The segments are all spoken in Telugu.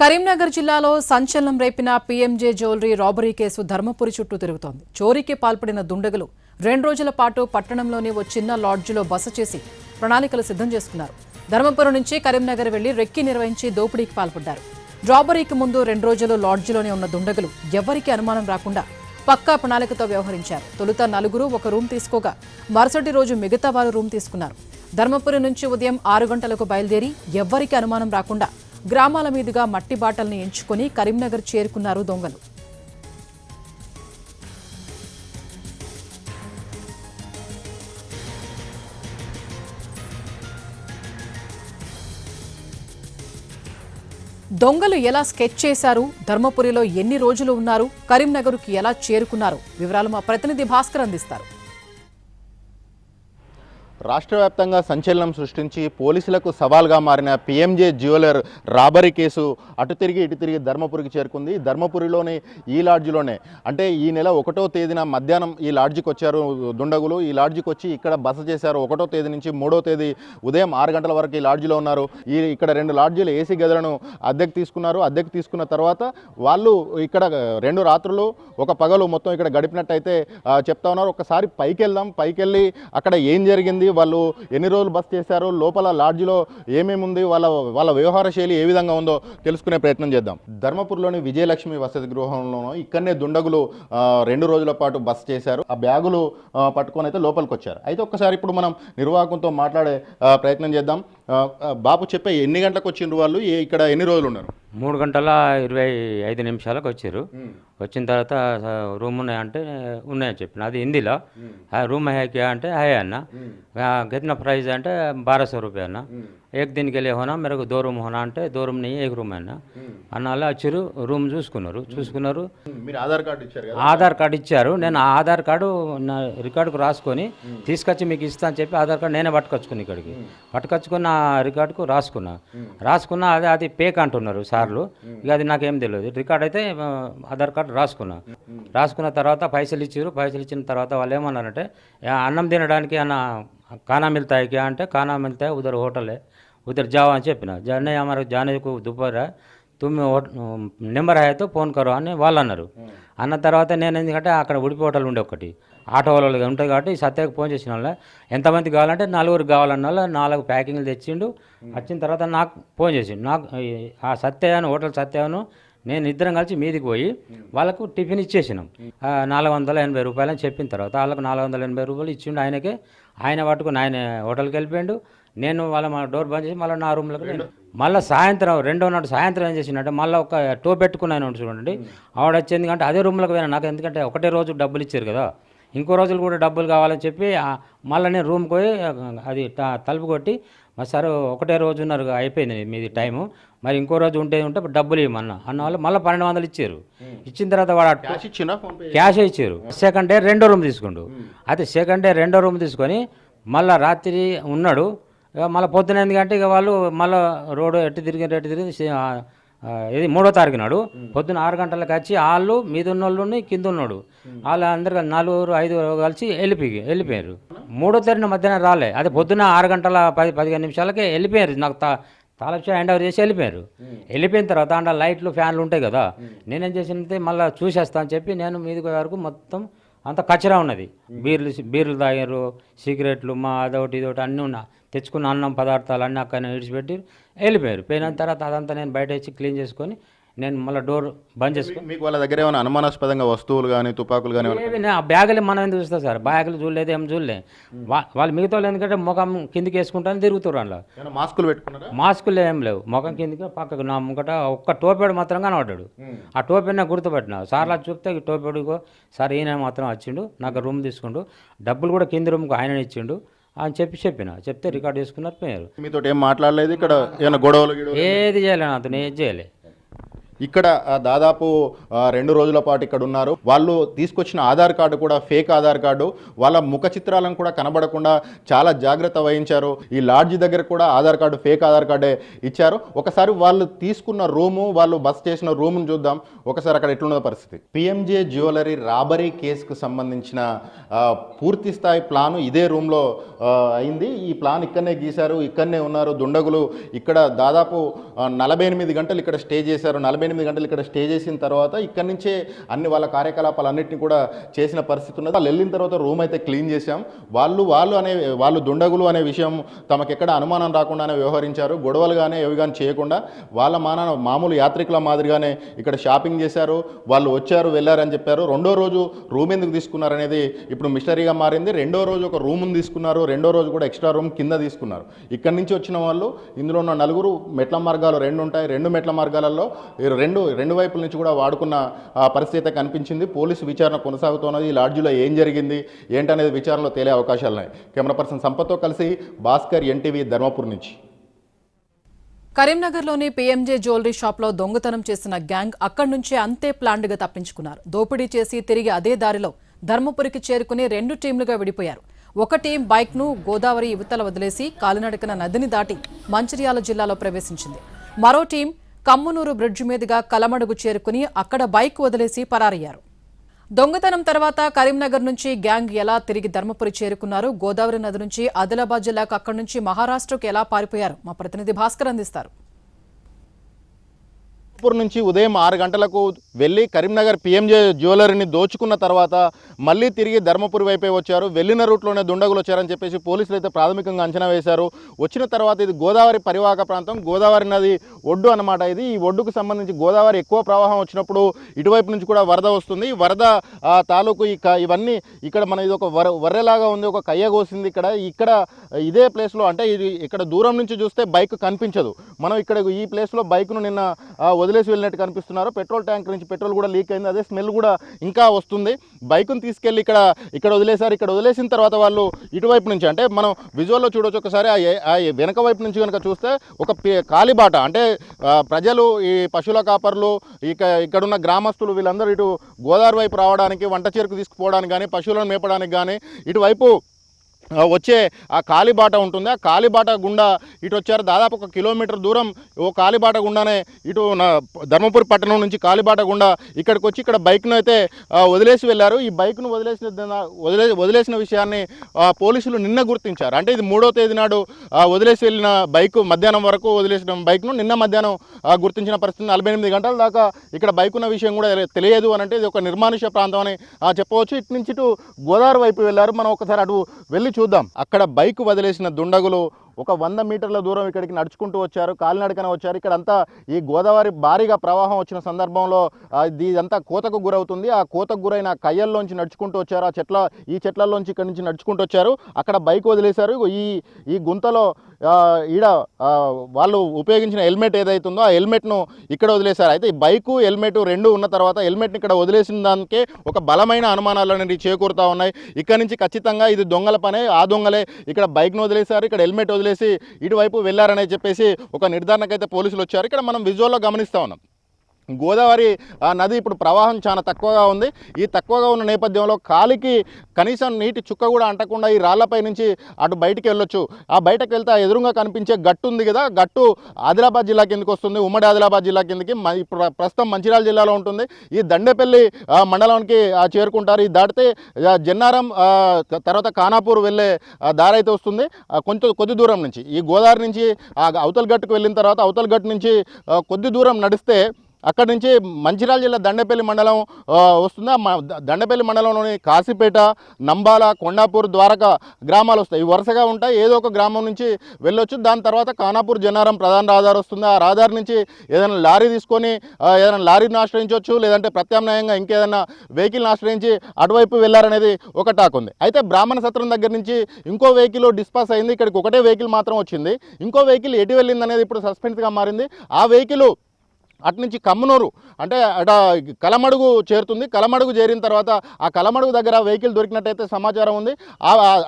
కరీంనగర్ జిల్లాలో సంచలనం రేపిన PMJ jewellery robbery case Dharmapuri చుట్టూ తిరుగుతోంది. చోరీకి పాల్పడిన దుండగులు 2 రోజుల పాటు పట్టణంలోని ఓ చిన్న లాడ్జిలో బస చేసి ప్రణాళికలు సిద్ధం చేసుకున్నారు. ధర్మపురం నుంచి కరీంనగర్ వెళ్లి రెక్కి నిర్వహించి దోపిడీకి పాల్పడ్డారు. రాబరీకి ముందు 2 రోజులు లాడ్జిలోనే ఉన్న దుండగులు ఎవరికీ అనుమానం రాకుండా పక్కా ప్రణాళికతో వ్యవహరించారు. తొలుత 4 ఒక రూమ్ తీసుకోగా మరుసటి రోజు మిగతా వారు రూమ్ తీసుకున్నారు. ధర్మపురం నుంచి ఉదయం 6 గంటలకు బయలుదేరి ఎవ్వరికీ అనుమానం రాకుండా గ్రామాల మీదుగా మట్టి బాటల్ని ఎంచుకుని కరీంనగర్ చేరుకున్నారు దొంగలు. దొంగలు ఎలా స్కెచ్ చేశారు, ధర్మపురిలో ఎన్ని రోజులు ఉన్నారు, కరీంనగర్కు ఎలా చేరుకున్నారు వివరాలు మా ప్రతినిధి భాస్కర్ అందిస్తారు. రాష్ట్ర వ్యాప్తంగా సంచలనం సృష్టించి పోలీసులకు సవాల్గా మారిన పీఎంజే జ్యువెలర్ రాబరీ కేసు అటు తిరిగి ఇటు తిరిగి ధర్మపురికి చేరుకుంది. ధర్మపురిలోని ఈ లాడ్జిలోనే అంటే ఈ నెల 1వ తేదీన మధ్యాహ్నం ఈ లాడ్జికి వచ్చారు దుండగులు. ఈ లాడ్జికి వచ్చి ఇక్కడ బస చేశారు. 1వ తేదీ నుంచి 3వ తేదీ ఉదయం 6 గంటల వరకు ఈ లాడ్జిలో ఉన్నారు. ఇక్కడ 2 లాడ్జీలు ఏసీ గదులను అద్దెకు తీసుకున్నారు. అద్దెకు తీసుకున్న తర్వాత వాళ్ళు ఇక్కడ 2 రాత్రులు ఒక పగలు మొత్తం ఇక్కడ గడిపినట్టయితే చెప్తా ఉన్నారు. ఒకసారి పైకి వెళ్దాం, పైకి వెళ్ళి అక్కడ ఏం జరిగింది, వాళ్ళు ఎన్ని రోజులు బస్ చేశారు, లోపల లాడ్జిలో ఏమేమి ఉంది, వాళ్ళ వ్యవహార శైలి ఏ విధంగా ఉందో తెలుసుకునే ప్రయత్నం చేద్దాం. ధర్మపురిలోని విజయలక్ష్మి వసతి గృహంలోనూ ఇక్కడనే దుండగులు 2 రోజుల పాటు బస్ చేశారు. ఆ బ్యాగులు పట్టుకొని అయితే లోపలికి వచ్చారు. అయితే ఒక్కసారి ఇప్పుడు మనం నిర్వాహకంతో మాట్లాడే ప్రయత్నం చేద్దాం. బాబు చెప్పే ఎన్ని గంటలకు వచ్చిండ్రు వాళ్ళు, ఇక్కడ ఎన్ని రోజులు ఉన్నారు? 3 గంటల 25 నిమిషాలకు వచ్చారు. వచ్చిన తర్వాత రూమ్ ఉన్నాయంటే ఉన్నాయని చెప్పిన. అది హిందీలో రూమ్ है क्या అంటే है అన్న. कितना प्राइस అంటే 1200 रुपये అన్న. एक दिन के लिए होना, मेरे को 2 रूम होना అంటే 2 रूम नहीं 1 रूम అన్న. అన్నలా వచ్చారు, రూమ్ చూసుకున్నారు. మీరు ఆధార్ కార్డు ఇచ్చారు కదా? ఆధార్ కార్డు ఇచ్చారు. నేను ఆధార్ కార్డు నా రికార్డుకు రాసుకొని తీసుకొచ్చి మీకు ఇస్తా అని చెప్పి ఆధార్ కార్డు నేనే పట్టుకొచ్చుకుని ఇక్కడికి పట్టుకొచ్చుకున్న రికార్డుకు రాసుకున్నా అది పేక్ అంటున్నారు సార్లు. ఇక అది నాకేం తెలియదు. రికార్డ్ అయితే ఆధార్ కార్డు రాసుకున్న తర్వాత పైసలు ఇచ్చిన తర్వాత వాళ్ళు ఏమన్నారంటే అన్నం తినడానికి అన్న खाना मिलता है क्या అంటే खाना मिलता है उधर होटल है, उधर जाओ అని చెప్పిన. नहीं हमारे जाने को दोपहर है, तुम నెంబర్ है तो ఫోన్ करो అని వాళ్ళు అన్నారు. అన్న తర్వాత నేను ఎందుకంటే అక్కడ ఉడిపి హోటల్ ఉండే ఒకటి ఆటో వాళ్ళు ఉంటుంది కాబట్టి సత్యకు ఫోన్ చేసిన వాళ్ళ ఎంతమంది కావాలంటే 4 కావాలన్న వాళ్ళ 4 ప్యాకింగ్లు తెచ్చిండు. వచ్చిన తర్వాత నాకు ఫోన్ చేసిండు. నాకు ఆ సత్యను హోటల్ సత్యను నేను ఇద్దరం కలిసి మీదికి పోయి వాళ్ళకు టిఫిన్ ఇచ్చేసినాం. 480 రూపాయలు అని చెప్పిన తర్వాత వాళ్ళకు 480 రూపాయలు ఇచ్చిండు. ఆయన పట్టుకుని ఆయన హోటల్కి వెళ్ళిపోయాడు. నేను మా డోర్ బంద్ చేసి మళ్ళీ నా రూమ్లోకి మళ్ళీ సాయంత్రం 2వ నాడు సాయంత్రం ఏం చేసిందంటే మళ్ళీ ఒక టో పెట్టుకున్నాను చూడండి. ఆవిడ వచ్చింది ఎందుకంటే అదే రూమ్లోకి పోయినా. నాకు ఎందుకంటే ఒకటే రోజు డబ్బులు ఇచ్చారు కదా, ఇంకో రోజులు కూడా డబ్బులు కావాలని చెప్పి మళ్ళీ నేను రూమ్కి పోయి అది తలుపు కొట్టి సార్ ఒకటే రోజు ఉన్నారు అయిపోయింది మీది టైము, మరి ఇంకో రోజు ఉంటే డబ్బులు ఇవ్వమన్నా అన్న వాళ్ళు మళ్ళీ 1200 ఇచ్చారు. ఇచ్చిన తర్వాత వాడు క్యాష్ ఇచ్చారు. సెకండ్ డే 2వ రూమ్ తీసుకుండు. అయితే సెకండ్ డే 2వ రూమ్ తీసుకొని మళ్ళీ రాత్రి ఉన్నాడు. మళ్ళీ పొద్దున ఎందుకంటే ఇక వాళ్ళు మళ్ళీ రోడ్డు ఎట్టు తిరిగి ఇది 3వ తారీఖు నాడు పొద్దున్న 6 గంటలకు వచ్చి వాళ్ళు మీద ఉన్న వాళ్ళు కింద ఉన్నాడు వాళ్ళు అందరు 4, 5 కలిసి వెళ్ళిపోయారు. 3వ తారీఖున మధ్యాహ్నం రాలే. అదే పొద్దున్న 6 గంటల 15 నిమిషాలకే వెళ్ళిపోయారు. నాకు తాళపు హ్యాండ్ ఓవర్ చేసి వెళ్ళిపోయిన తర్వాత అండ్ లైట్లు ఫ్యాన్లు ఉంటాయి కదా, నేనేం చేసిందంటే మళ్ళీ చూసేస్తా అని చెప్పి నేను మీదికి వరకు మొత్తం అంత కచరా ఉన్నది. బీర్లు తాగారు, సిగరెట్లు అదొకటి ఇదొకటి అన్నీ ఉన్నా తెచ్చుకున్న అన్నం పదార్థాలు అన్నీ అక్కడ విడిచిపెట్టి వెళ్ళిపోయారు. పోయిన తర్వాత అదంతా నేను బయట వచ్చి క్లీన్ చేసుకొని నేను మళ్ళీ డోర్ బంద్ చేసుకుని. మీకు వాళ్ళ దగ్గర ఏమైనా అనుమానాస్పదంగా వస్తువులు కానీ తుపాకులు కానీ? ఆ బ్యాగులు మనం ఎందుకు చూస్తాం సార్, బ్యాగులు చూడలేదు ఏం చూడలే. వాళ్ళు మిగతా వాళ్ళు ఎందుకంటే ముఖం కిందికి వేసుకుంటాను తిరుగుతారు. అందులో మాస్కులు పెట్టుకున్నారా? మాస్కులు ఏం లేవు. ముఖం కిందికి పక్కకు నా ముంగట ఒక్క టోపేడు మాత్రం కనబడ్డాడు. ఆ టోపేడు నాకు గుర్తుపెట్టిన. సార్లా చూస్తే టోపేడుకో సార్ ఈయన మాత్రం వచ్చిండు, నాకు రూమ్ తీసుకుండు, డబ్బులు కూడా కింది రూమ్కి ఆయన ఇచ్చిండు అని చెప్తే రికార్డ్ చేసుకున్నారు పోయారు. మీతో ఏం మాట్లాడలేదు? ఇక్కడ ఏమైనా గొడవలు ఏది చేయలే, నాతో ఏది చేయలే. ఇక్కడ దాదాపు 2 రోజుల పాటు ఇక్కడ ఉన్నారు. వాళ్ళు తీసుకొచ్చిన ఆధార్ కార్డు కూడా ఫేక్ ఆధార్ కార్డు, వాళ్ళ ముఖ చిత్రాలను కూడా కనబడకుండా చాలా జాగ్రత్త వహించారు. ఈ లాడ్జి దగ్గర కూడా ఆధార్ కార్డు ఫేక్ ఆధార్ కార్డే ఇచ్చారు. ఒకసారి వాళ్ళు తీసుకున్న రూము, వాళ్ళు బస్ చేసిన రూమును చూద్దాం ఒకసారి అక్కడ ఎట్లున్న పరిస్థితి. పిఎంజే జ్యువెలరీ రాబరీ కేసుకు సంబంధించిన పూర్తి స్థాయి ప్లాను ఇదే రూమ్లో అయింది. ఈ ప్లాన్ ఇక్కడనే గీశారు, ఇక్కడనే ఉన్నారు దుండగులు. ఇక్కడ దాదాపు 48 గంటలు ఇక్కడ స్టే చేశారు. 48 గంటలు ఇక్కడ స్టే చేసిన తర్వాత ఇక్కడి నుంచే అన్ని వాళ్ళ కార్యకలాపాలన్నింటినీ కూడా చేసిన పరిస్థితి ఉన్నది. వాళ్ళు వెళ్ళిన తర్వాత రూమ్ అయితే క్లీన్ చేశాం. వాళ్ళు దుండగులు అనే విషయం తమకు ఎక్కడ అనుమానం రాకుండానే వ్యవహరించారు. గొడవలు కానీ ఏవి కానీ చేయకుండా వాళ్ళ మామూలు యాత్రికుల మాదిరిగానే ఇక్కడ షాపింగ్ చేశారు. వాళ్ళు వచ్చారు వెళ్ళారని చెప్పారు. రెండో రోజు రూమ్ ఎందుకు తీసుకున్నారనేది ఇప్పుడు మిస్టరీగా మారింది. రెండో రోజు ఒక రూమ్ని తీసుకున్నారు. రెండో రోజు కూడా ఎక్స్ట్రా రూమ్ కింద తీసుకున్నారు. ఇక్కడి నుంచి వచ్చిన వాళ్ళు ఇందులో ఉన్న 4 మెట్ల మార్గాలు 2 ఉంటాయి. 2 మెట్ల మార్గాలలో రెండు వైపుల నుంచి కూడా వాడుకున్న పరిస్థితి కనిపించింది. పోలీసు విచారణ కొనసాగుతున్నది. ఈ లాడ్జిలో ఏం జరిగింది ఏంటనేది విచారణలో తేలే అవకాశాలున్నాయి. కెమెరా పర్సన్ సంపత్తో కలిసి భాస్కర్, ఎన్టీవీ, ధర్మపురి నుంచి. కరీంనగర్లోని పీఎంజే జ్యువెలరీ షాప్లో దొంగతనం చేసిన గ్యాంగ్ అక్కడి నుంచే అంతే ప్లాన్డ్గా తప్పించుకున్నారు. దోపిడీ చేసి తిరిగి అదే దారిలో ధర్మపురికి చేరుకుని 2 టీంలుగా విడిపోయారు. ఒక టీం బైక్ను గోదావరి యువతల వదిలేసి కాలినడకన నదిని దాటి మంచిర్యాల జిల్లాలో ప్రవేశించింది. మరో టీం కమ్మునూరు బ్రిడ్జి మీదుగా కలమడుగు చేరుకుని అక్కడ బైక్ వదిలేసి పరారయ్యారు. దొంగతనం తర్వాత కరీంనగర్ నుంచి గ్యాంగ్ ఎలా తిరిగి ధర్మపురి చేరుకున్నారు, గోదావరి నది నుంచి ఆదిలాబాద్ జిల్లాకు అక్కడి నుంచి మహారాష్ట్రకు ఎలా పారిపోయారు, మా ప్రతినిధి భాస్కర్ అందిస్తారు. నుంచి ఉదయం 6 గంటలకు వెళ్ళి కరీంనగర్ పిఎంజే జ్యువెలరీని దోచుకున్న తర్వాత మళ్ళీ తిరిగి ధర్మపురి వైపే వచ్చారు. వెళ్ళిన రూట్లోనే దుండగులు వచ్చారని చెప్పేసి పోలీసులు అయితే ప్రాథమికంగా అంచనా వేశారు. వచ్చిన తర్వాత ఇది గోదావరి పరివాహక ప్రాంతం, గోదావరి నది ఒడ్డు అన్నమాట. ఇది ఈ ఒడ్డుకు సంబంధించి గోదావరి ఎక్కువ ప్రవాహం వచ్చినప్పుడు ఇటువైపు నుంచి కూడా వరద వస్తుంది. వరద తాలూకు ఇవన్నీ ఇక్కడ మన ఇది ఒక వర్రెలాగా ఉంది, ఒక కయ్య కోసింది. ఇక్కడ ఇదే ప్లేస్లో అంటే ఇది ఇక్కడ దూరం నుంచి చూస్తే బైక్ కనిపించదు. మనం ఇక్కడ ఈ ప్లేస్లో బైక్ను నిన్న వదిలేసి వెళ్ళినట్టు కనిపిస్తున్నారు. పెట్రోల్ ట్యాంక్ నుంచి పెట్రోల్ కూడా లీక్ అయింది. అదే స్మెల్ కూడా ఇంకా వస్తుంది. బైక్ను తీసుకెళ్ళి ఇక్కడ వదిలేశారు. ఇక్కడ వదిలేసిన తర్వాత వాళ్ళు ఇటువైపు నుంచి అంటే మనం విజువల్లో చూడవచ్చు ఒకసారి. ఆ వెనక వైపు నుంచి కనుక చూస్తే ఒక కాలిబాట అంటే ప్రజలు, ఈ పశువుల కాపర్లు, ఇక్కడున్న గ్రామస్తులు వీళ్ళందరూ ఇటు గోదావరి వైపు రావడానికి, వంట చెరుకు తీసుకుపోవడానికి కానీ, పశువులను మేపడానికి కానీ ఇటువైపు వచ్చే ఆ కాలిబాట ఉంటుంది. ఆ కాలిబాట గుండా ఇటు వచ్చారు. దాదాపు 1 కిలోమీటర్ దూరం ఓ కాలిబాట గుండానే ఇటు ధర్మపురి పట్టణం నుంచి కాలిబాట గుండా ఇక్కడికి వచ్చి ఇక్కడ బైక్ను అయితే వదిలేసి వెళ్ళారు. ఈ బైక్ను వదిలేసిన విషయాన్ని పోలీసులు నిన్న గుర్తించారు. అంటే ఇది 3వ తేదీ నాడు వదిలేసి వెళ్ళిన బైక్, మధ్యాహ్నం వరకు వదిలేసిన బైక్ను నిన్న మధ్యాహ్నం గుర్తించిన పరిస్థితి. 48 గంటల దాకా ఇక్కడ బైక్ ఉన్న విషయం కూడా తెలియదు అని అంటే ఇది ఒక నిర్మానుష్య ప్రాంతం అని చెప్పవచ్చు. ఇటు నుంచి ఇటు గోదావరి వైపు వెళ్ళారు. మనం ఒకసారి అటు వెళ్ళి చూద్దాం. అక్కడ బైక్ వదిలేసిన దుండగులు ఒక 100 మీటర్ల దూరం ఇక్కడికి నడుచుకుంటూ వచ్చారు, కాలినడకన వచ్చారు. ఇక్కడంతా ఈ గోదావరి భారీగా ప్రవాహం వచ్చిన సందర్భంలో ఇదంతా కోతకు గురవుతుంది. ఆ కోతకు గురైన కయ్యల్లోంచి నడుచుకుంటూ వచ్చారు. ఈ చెట్లలోంచి ఇక్కడి నుంచి నడుచుకుంటూ వచ్చారు. అక్కడ బైక్ వదిలేశారు. ఈ గుంతలో వాళ్ళు ఉపయోగించిన హెల్మెట్ ఏదైతుందో ఆ హెల్మెట్ను ఇక్కడ వదిలేశారు. అయితే ఈ బైకు హెల్మెట్ 2 ఉన్న తర్వాత హెల్మెట్ని ఇక్కడ వదిలేసిన దానికే ఒక బలమైన అనుమానాలు అనేవి చేకూరుతూ ఉన్నాయి. ఇక్కడ నుంచి ఖచ్చితంగా ఇది దొంగల పనే. ఆ దొంగలే ఇక్కడ బైక్ను వదిలేశారు, ఇక్కడ హెల్మెట్ వదిలేసి ఇటువైపు వెళ్ళారనే చెప్పేసి ఒక నిర్ధారణకైతే పోలీసులు వచ్చారు. ఇక్కడ మనం విజువల్లో గమనిస్తూ ఉన్నాం. గోదావరి నది ఇప్పుడు ప్రవాహం చాలా తక్కువగా ఉంది. ఈ తక్కువగా ఉన్న నేపథ్యంలో కాలికి కనీసం నీటి చుక్క కూడా అంటకుండా ఈ రాళ్లపై నుంచి అటు బయటికి వెళ్ళొచ్చు. ఆ బయటకు వెళ్తే ఎదురుగా కనిపించే గట్టు ఉంది కదా, గట్టు ఆదిలాబాద్ జిల్లా కిందకి వస్తుంది. ఉమ్మడి ఆదిలాబాద్ జిల్లా కిందకి ప్రస్తుతం మంచిర్యాల జిల్లాలో ఉంటుంది. ఈ దండేపల్లి మండలానికి చేరుకుంటారు. ఈ దాటితే జన్నారం తర్వాత ఖానాపూర్ వెళ్ళే దారి అయితే వస్తుంది. కొద్ది దూరం నుంచి ఈ గోదావరి నుంచి అవతల గట్టుకు వెళ్ళిన తర్వాత అవతల గట్టు నుంచి కొద్ది దూరం నడిస్తే అక్కడి నుంచి మంచిర్యాల జిల్లా దండేపల్లి మండలం వస్తుంది. దండేపల్లి మండలంలోని కాశీపేట, నంబాల, కొండాపూర్, ద్వారకా గ్రామాలు వస్తాయి. ఇవి వరుసగా ఉంటాయి. ఏదో ఒక గ్రామం నుంచి వెళ్ళొచ్చు. దాని తర్వాత ఖానాపూర్ జన్నారం ప్రధాన రహదారి వస్తుంది. ఆ రహదారి నుంచి ఏదైనా లారీ తీసుకొని ఏదైనా లారీని ఆశ్రయించవచ్చు, లేదంటే ప్రత్యామ్నాయంగా ఇంకేదైనా వెహికల్ని ఆశ్రయించి అటువైపు వెళ్ళారనేది ఒక టాక్ ఉంది. అయితే బ్రాహ్మణ సత్రం దగ్గర నుంచి ఇంకో వెహికల్ డిస్పాస్ అయింది. ఇక్కడికి ఒకటే వెహికల్ మాత్రం వచ్చింది. ఇంకో వెహికల్ ఎటు వెళ్ళింది అనేది ఇప్పుడు సస్పెన్స్గా మారింది. ఆ వెహికల్ అటు నుంచి కమ్మనూరు అంటే అట కలమడుగు చేరుతుంది. కలమడుగు చేరిన తర్వాత ఆ కలమడుగు దగ్గర వెహికల్ దొరికినట్టయితే సమాచారం ఉంది.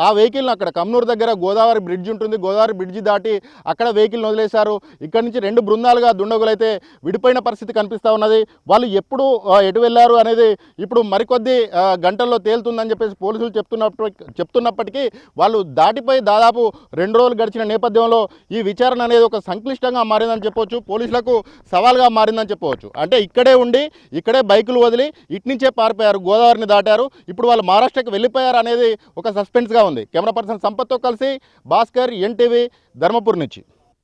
ఆ వెహికల్ని అక్కడ కమ్మనూరు దగ్గర గోదావరి బ్రిడ్జ్ ఉంటుంది. గోదావరి బ్రిడ్జి దాటి అక్కడ వెహికల్ని వదిలేశారు. ఇక్కడ నుంచి 2 బృందాలుగా దుండగులు అయితే విడిపోయిన పరిస్థితి కనిపిస్తూ ఉన్నది. వాళ్ళు ఎప్పుడు ఎటు వెళ్ళారు అనేది ఇప్పుడు మరికొద్ది గంటల్లో తేలుతుందని చెప్పేసి పోలీసులు చెప్తున్నప్పటికీ వాళ్ళు దాటిపోయి దాదాపు 2 రోజులు గడిచిన నేపథ్యంలో ఈ విచారణ అనేది ఒక సంక్లిష్టంగా మారిందని చెప్పవచ్చు. పోలీసులకు సవాల్గా మారిందని చెప్పవచ్చు. అంటే ఇక్కడే ఉండి ఇక్కడే బైకులు వదిలి ఇట్నుంచే పారిపోయారు, గోదావరిని దాటారు. ఇప్పుడు వాళ్ళు మహారాష్ట్రకి వెళ్ళిపోయారు అనేది ఒక సస్పెన్స్గా ఉంది. కెమెరా పర్సన్ సంపత్తో కలిసి భాస్కర్, ఎన్టీవీ, ధర్మపురి నుంచి.